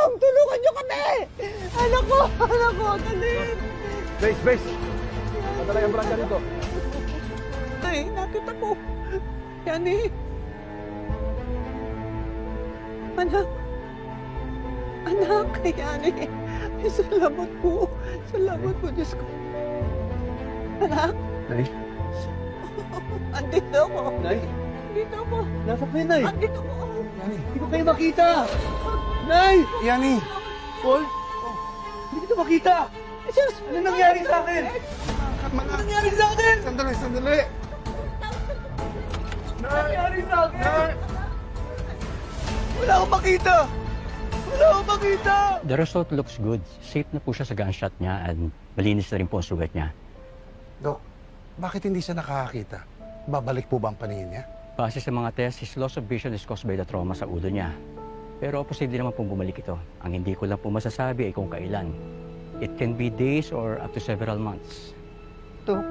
tulong! Tulungan niyo kami! Anak ko, dali! Base! Madala yung branca dito. Ay, nakita ko. Yani. Anak, Yani. Salamat po, Diyos ko. Anak. Nay? Andito ako. Nay? Andito ako. Nasa kayo, Nay? Andito ako. Yani, hindi ko kayo makita! Nay! Yani! Paul? Hindi kita makita! Ano nangyari sa akin? Ano nangyari sa akin? Sandali! Ano nangyari sa akin? Wala akong makita! The result looks good. Safe na po siya sa gunshot niya and malinis na rin po ang sugat niya. Dok, bakit hindi siya nakakakita? Babalik po ba ang paningin niya? Base sa mga test, his loss of vision is caused by the trauma sa ulo niya. Pero posible naman pong bumalik ito. Ang hindi ko lang po masasabi ay kung kailan. It can be days or up to several months. Dok,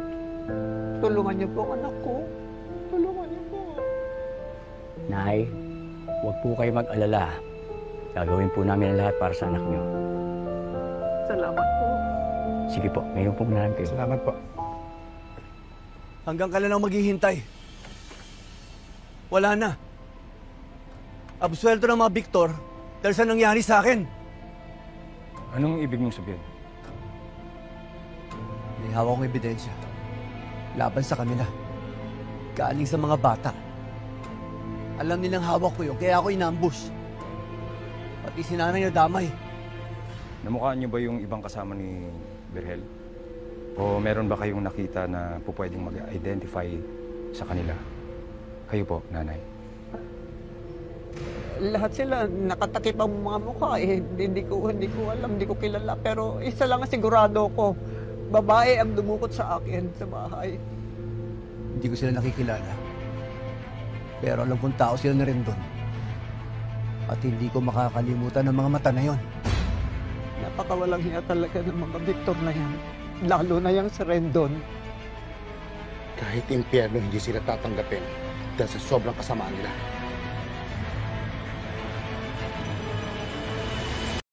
tulungan niyo po ang anak ko. Tulungan niyo po. Nay, huwag po kayo mag-alala. Gagawin po namin ang lahat para sa anak niyo. Salamat po. Sige po, ngayon po muna kayo. Salamat po. Hanggang kailan ako maghihintay? Wala na. Absuelto ng mga Victor dahil sa nangyari sa akin. Anong ibig mong sabihin? May hawak akong ebidensya. Laban sa kanila. Galing sa mga bata. Alam nilang hawak ko yun, kaya ako inambush. Pati si nanay na damay. Namukhaan niyo ba yung ibang kasama ni Berhel? O meron ba kayong nakita na po pwedeng mag-identify sa kanila? Kayo po, nanay. Lahat sila nakatakip ang mga mukha eh. Hindi ko alam, hindi ko kilala. Pero isa lang ang sigurado ko. Babae ang dumukot sa akin sa bahay. Hindi ko sila nakikilala. Pero alam kong tao sila na rin doon. At hindi ko makakalimutan ang mga mata na yon. Napakawalang hiya talaga ng mga Victor na yan. Lalo na yung si Rendon. Kahit impyerno, hindi sila tatanggapin dahil sa sobrang kasamaan nila.